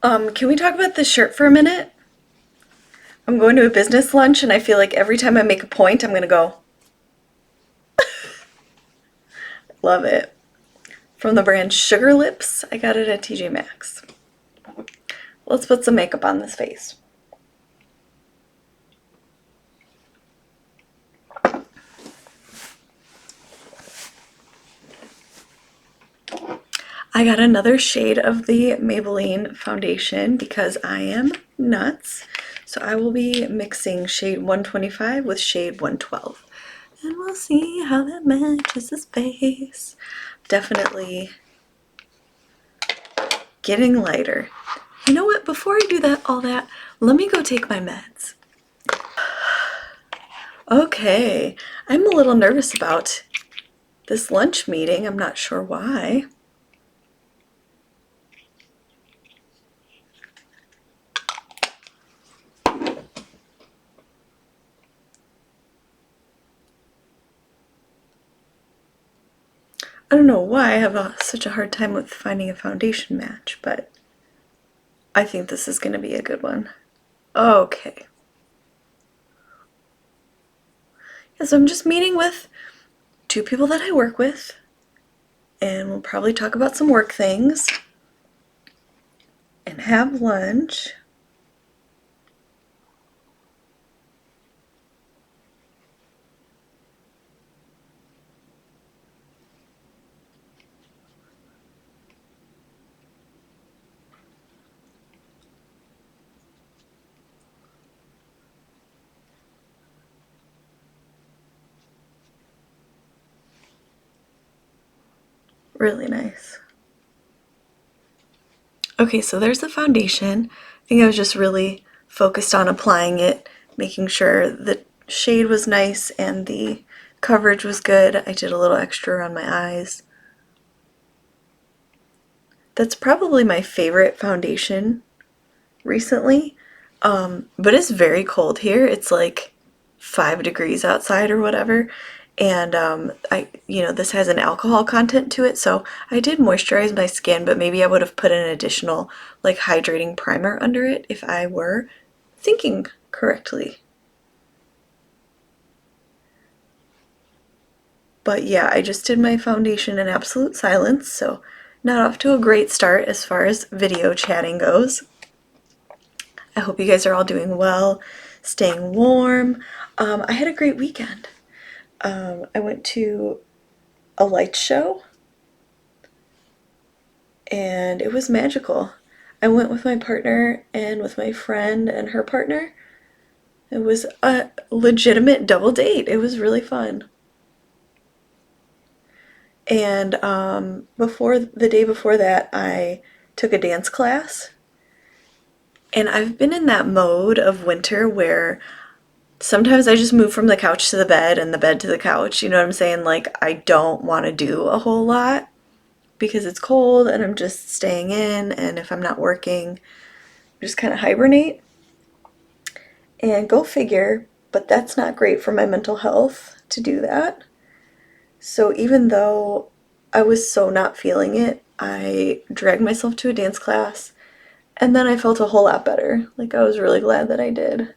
Can we talk about this shirt for a minute? I'm going to a business lunch and I feel like every time I make a point, I'm gonna go, love it. From the brand Sugar Lips, I got it at TJ Maxx. Let's put some makeup on this face. I got another shade of the Maybelline foundation because I am nuts. So I will be mixing shade 125 with shade 112. And we'll see how that matches this face. Definitely getting lighter. You know what? Before I do all that, let me go take my meds. Okay, I'm a little nervous about this lunch meeting. I'm not sure why. I don't know why I have such a hard time with finding a foundation match, but I think this is going to be a good one. Okay. Yeah, so I'm just meeting with two people that I work with, and we'll probably talk about some work things and have lunch. Really nice. Okay, so there's the foundation. I think I was just really focused on applying it, making sure the shade was nice and the coverage was good. I did a little extra around my eyes. That's probably my favorite foundation recently, but it's very cold here. It's like 5 degrees outside or whatever, and this has an alcohol content to it, so I did moisturize my skin, but maybe I would have put an additional like hydrating primer under it if I were thinking correctly. But yeah, I just did my foundation in absolute silence, so not off to a great start as far as video chatting goes. I hope you guys are all doing well, staying warm. I had a great weekend. I went to a light show and it was magical. I went with my partner and with my friend and her partner. It was a legitimate double date. It was really fun. And before the day before that, I took a dance class. And I've been in that mode of winter where sometimes I just move from the couch to the bed and the bed to the couch. You know what I'm saying? Like, I don't want to do a whole lot because it's cold and I'm just staying in. And if I'm not working, just kind of hibernate. And go figure, but that's not great for my mental health to do that. So even though I was so not feeling it, I dragged myself to a dance class and then I felt a whole lot better. Like, I was really glad that I did.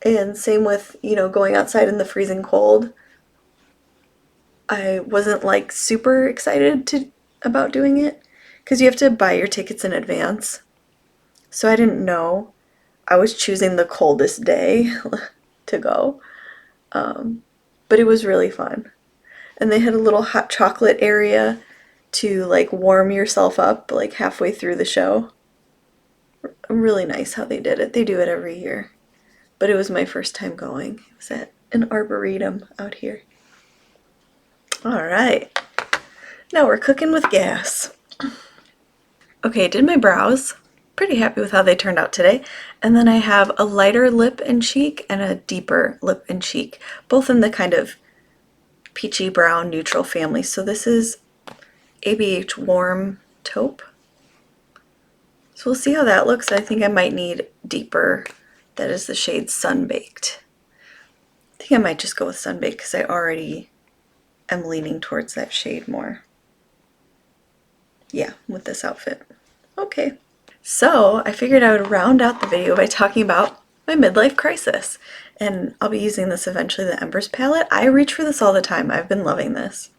And same with, going outside in the freezing cold. I wasn't like super excited about doing it because you have to buy your tickets in advance. So I didn't know. I was choosing the coldest day to go. But it was really fun. And they had a little hot chocolate area to like warm yourself up like halfway through the show. Really nice how they did it. They do it every year. But it was my first time going. It was at an arboretum out here. All right. Now we're cooking with gas. Okay, did my brows. Pretty happy with how they turned out today. And then I have a lighter lip and cheek and a deeper lip and cheek, both in the kind of peachy brown neutral family. So this is ABH Warm Taupe. So we'll see how that looks. I think I might need deeper. That is the shade Sunbaked. I think I might just go with Sunbaked because I already am leaning towards that shade more. Yeah, with this outfit. So I figured I would round out the video by talking about my midlife crisis. And I'll be using this eventually, the Embers palette. I reach for this all the time. I've been loving this.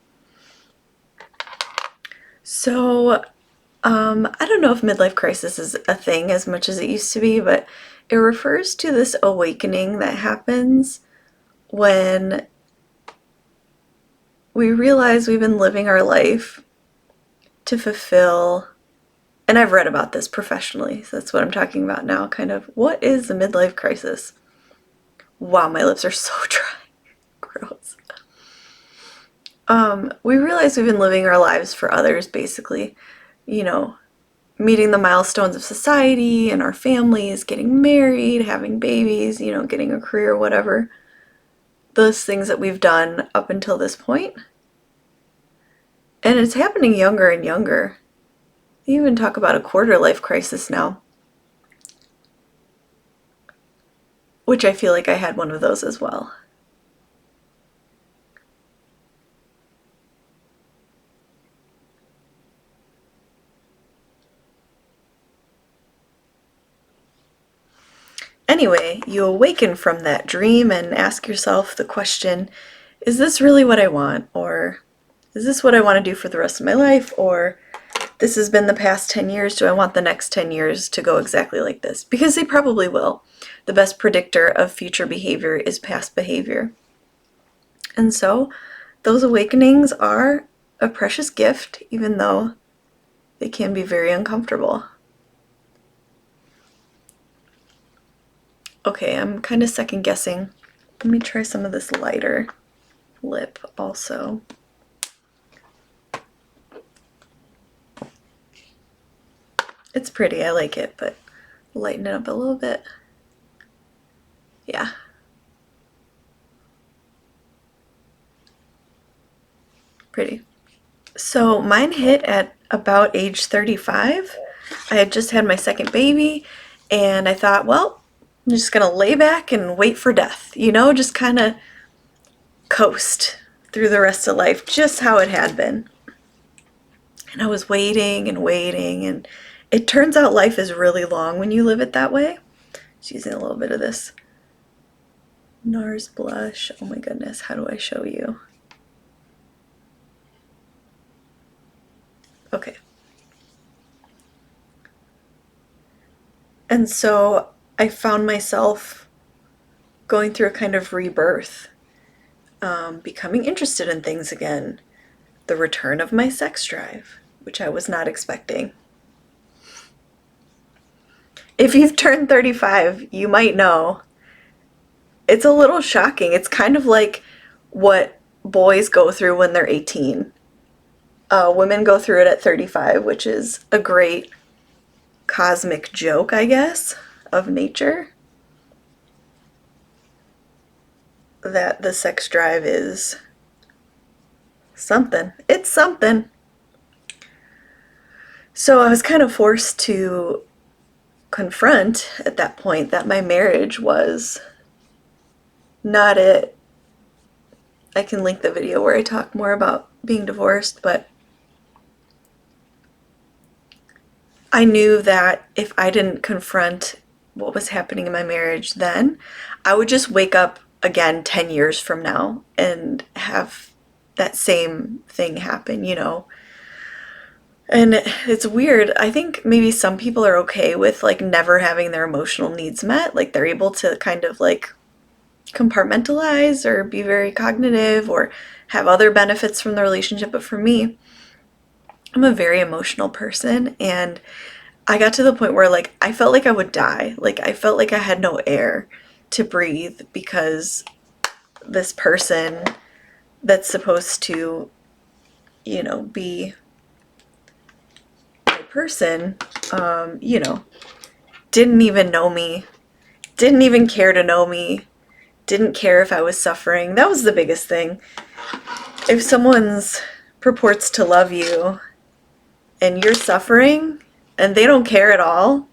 So I don't know if midlife crisis is a thing as much as it used to be, but it refers to this awakening that happens when we realize we've been living our life to fulfill, and I've read about this professionally, so that's what I'm talking about now, kind of, what is the midlife crisis? Wow, my lips are so dry. Gross. We realize we've been living our lives for others, basically. You know, meeting the milestones of society and our families, getting married, having babies, getting a career, whatever. Those things that we've done up until this point. And it's happening younger and younger. They even talk about a quarter life crisis now, which I feel like I had one of those as well. Anyway, you awaken from that dream and ask yourself the question, is this really what I want? Or is this what I want to do for the rest of my life? Or this has been the past 10 years, do I want the next 10 years to go exactly like this? Because they probably will. The best predictor of future behavior is past behavior. And so those awakenings are a precious gift, even though they can be very uncomfortable. Okay, I'm kind of second guessing. Let me try some of this lighter lip also. It's pretty, I like it, but lighten it up a little bit. Yeah. Pretty. So mine hit at about age 35. I had just had my second baby, and I thought, well, I'm just gonna lay back and wait for death, just kind of coast through the rest of life, just how it had been. And I was waiting and waiting, and it turns out life is really long when you live it that way. Just using a little bit of this NARS blush. Oh my goodness, how do I show you? Okay. And so I found myself going through a kind of rebirth, becoming interested in things again, the return of my sex drive, which I was not expecting. If you've turned 35, you might know it's a little shocking. It's kind of like what boys go through when they're 18. Women go through it at 35, which is a great cosmic joke, I guess, of nature. That the sex drive is something. It's something. So I was kind of forced to confront at that point that my marriage was not it. I can link the video where I talk more about being divorced, but I knew that if I didn't confront what was happening in my marriage then, I would just wake up again 10 years from now and have that same thing happen, And it's weird. I think maybe some people are okay with like never having their emotional needs met. Like they're able to kind of like compartmentalize or be very cognitive or have other benefits from the relationship. But for me, I'm a very emotional person, and I got to the point where like I felt like I would die. Like I felt like I had no air to breathe because this person that's supposed to, be my person, didn't even know me, didn't even care to know me, didn't care if I was suffering. That was the biggest thing. If someone's purports to love you and you're suffering and they don't care at all,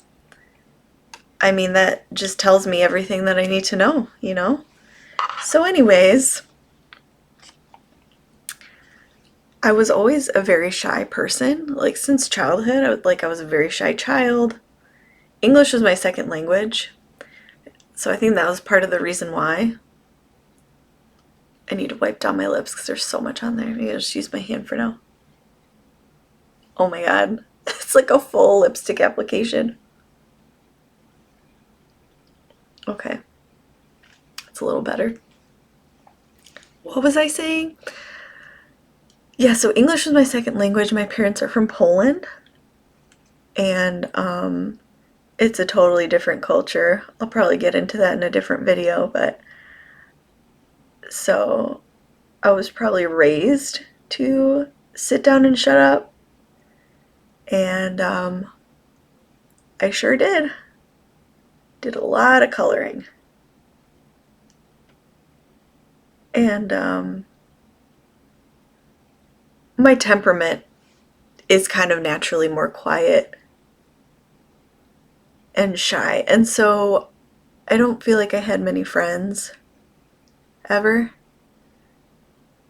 I mean, that just tells me everything that I need to know, So anyways, I was always a very shy person. Like since childhood, I was a very shy child. English was my second language, so I think that was part of the reason why. I need to wipe down my lips because there's so much on there. I need to just use my hand for now. Oh my god. It's like a full lipstick application. Okay. It's a little better. What was I saying? Yeah, so English was my second language. My parents are from Poland. And it's a totally different culture. I'll probably get into that in a different video, but so I was probably raised to sit down and shut up. And I sure did. Did a lot of coloring. And my temperament is kind of naturally more quiet and shy. And so I don't feel like I had many friends ever.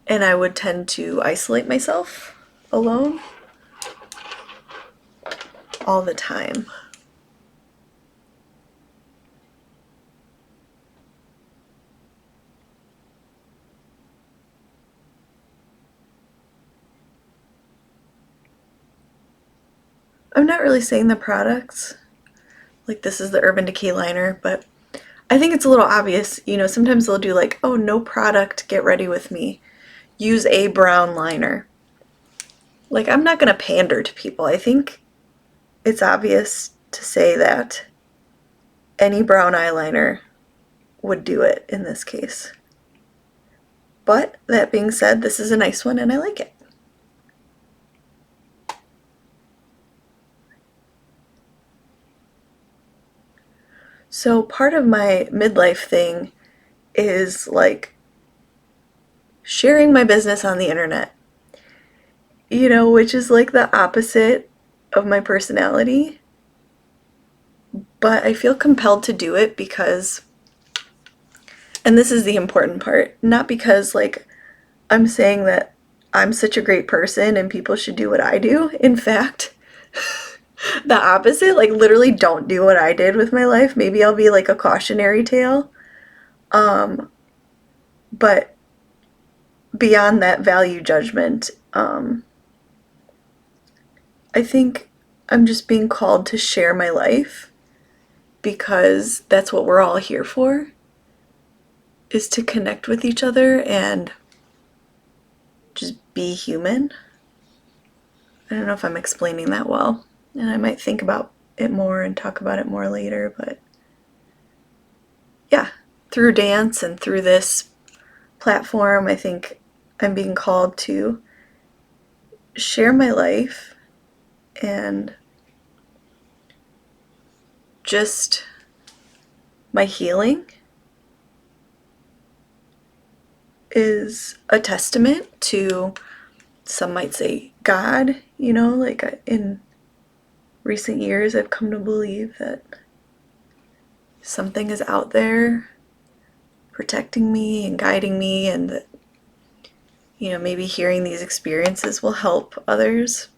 And I would tend to isolate myself alone all the time. I'm not really saying the products, like this is the Urban Decay liner, but I think it's a little obvious. You know, sometimes they'll do like, oh, no product, get ready with me. Use a brown liner. Like, I'm not going to pander to people. I think it's obvious to say that any brown eyeliner would do it in this case. But that being said, this is a nice one and I like it. So part of my midlife thing is like sharing my business on the internet, you know, which is like the opposite of my personality. But I feel compelled to do it because, and this is the important part, not because like I'm saying that I'm such a great person and people should do what I do. In fact, the opposite, like literally don't do what I did with my life. Maybe I'll be like a cautionary tale. But beyond that value judgment, I think I'm just being called to share my life because that's what we're all here for, is to connect with each other and just be human. I don't know if I'm explaining that well, and I might think about it more and talk about it more later, but yeah, through dance and through this platform, I think I'm being called to share my life and just my healing is a testament to, some might say, God. You know, like in recent years I've come to believe that something is out there protecting me and guiding me, and that, you know, maybe hearing these experiences will help others.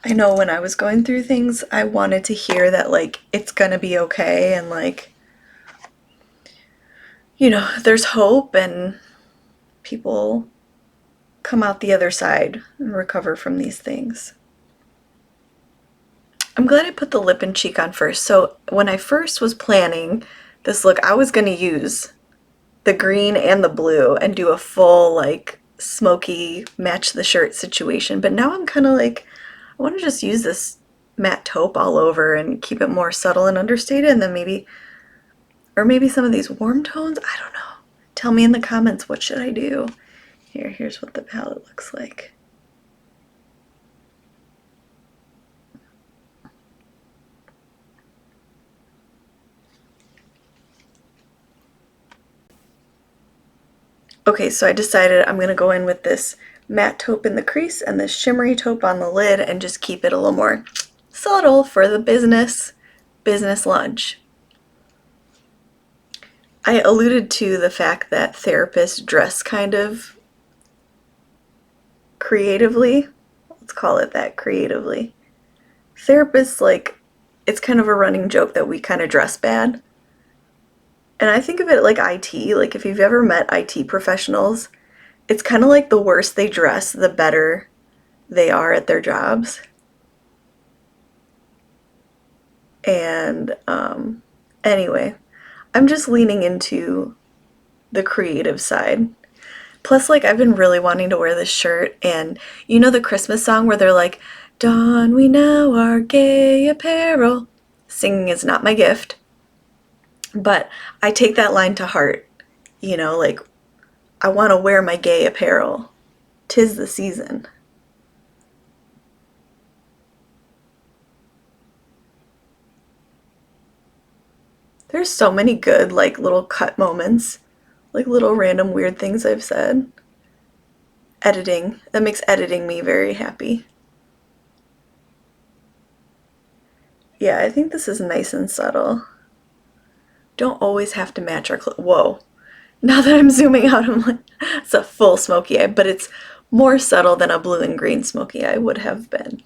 I know when I was going through things, I wanted to hear that, like, it's gonna be okay, and like, you know, there's hope and people come out the other side and recover from these things. I'm glad I put the lip and cheek on first. So when I first was planning this look, I was gonna use the green and the blue and do a full like smoky match the shirt situation. But now I'm kind of like, I want to just use this matte taupe all over and keep it more subtle and understated, and then maybe, or maybe some of these warm tones. I don't know. Tell me in the comments, what should I do? Here's what the palette looks like. Okay, so I decided I'm gonna go in with this matte taupe in the crease and this shimmery taupe on the lid and just keep it a little more subtle for the business lunch. I alluded to the fact that therapists dress kind of creatively. I'll Let's call it that creatively. Therapists, like, it's kind of a running joke that we kind of dress bad. And I think of it like IT. Like, if you've ever met IT professionals, it's kind of like the worse they dress, the better they are at their jobs. And anyway, I'm just leaning into the creative side. Plus, like, I've been really wanting to wear this shirt, and you know the Christmas song where they're like, "Don we now our gay apparel." Singing is not my gift, but I take that line to heart. You know, like, I want to wear my gay apparel. 'Tis the season. There's so many good, like, little cut moments, like little random weird things I've said. Editing. That makes editing me very happy. Yeah, I think this is nice and subtle. Don't always have to match our clothes. Whoa. Now that I'm zooming out, I'm like, it's a full smoky eye, but it's more subtle than a blue and green smoky eye would have been.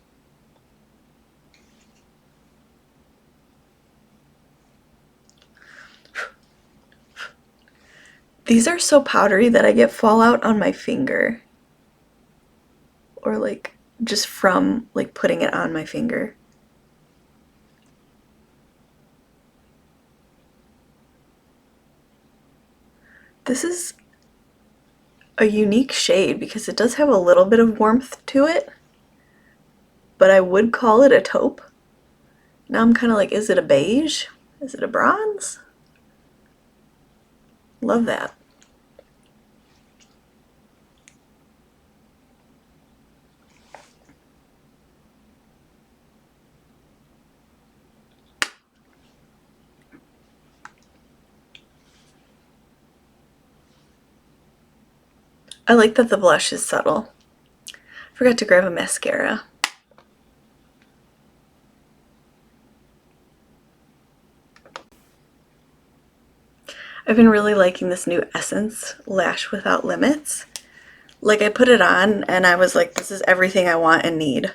These are so powdery that I get fallout on my finger. Or like just from like putting it on my finger. This is a unique shade because it does have a little bit of warmth to it, but I would call it a taupe. Now I'm kind of like, is it a beige? Is it a bronze? Love that. I like that the blush is subtle. Forgot to grab a mascara. I've been really liking this new Essence Lash Without Limits. Like, I put it on and I was like, this is everything I want and need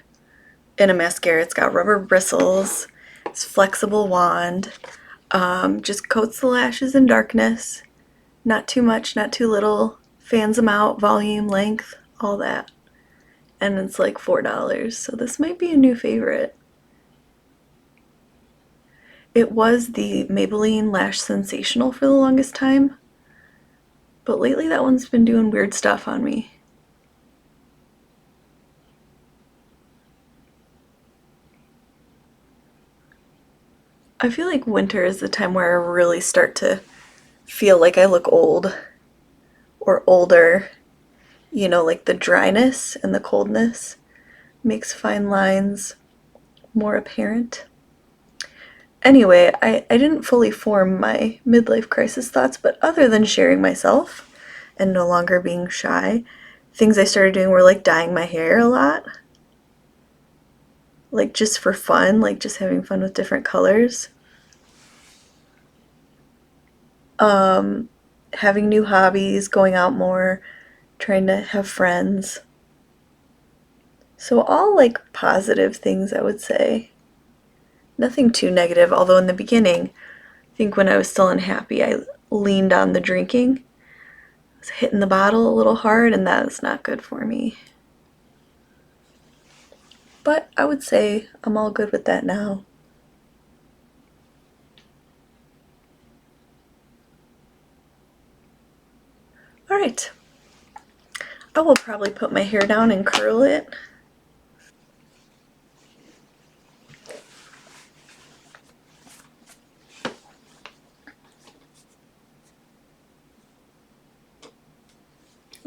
in a mascara. It's got rubber bristles, it's flexible wand, just coats the lashes in darkness. Not too much, not too little, fans them out, volume, length, all that. And it's like $4, so this might be a new favorite. It was the Maybelline Lash Sensational for the longest time, but lately that one's been doing weird stuff on me. I feel like winter is the time where I really start to feel like I look old or older. You know, like the dryness and the coldness makes fine lines more apparent. Anyway, I didn't fully form my midlife crisis thoughts, but other than sharing myself and no longer being shy, things I started doing were like dyeing my hair a lot. Like just for fun, like just having fun with different colors. Having new hobbies, going out more, trying to have friends. So all like positive things, I would say. Nothing too negative, although in the beginning, I think when I was still unhappy, I leaned on the drinking. I was hitting the bottle a little hard, and that is not good for me. But I would say I'm all good with that now. Alright, I will probably put my hair down and curl it.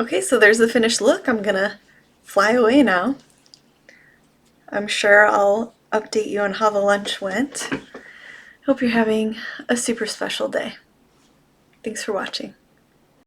Okay, so there's the finished look. I'm gonna fly away now. I'm sure I'll update you on how the lunch went. Hope you're having a super special day. Thanks for watching.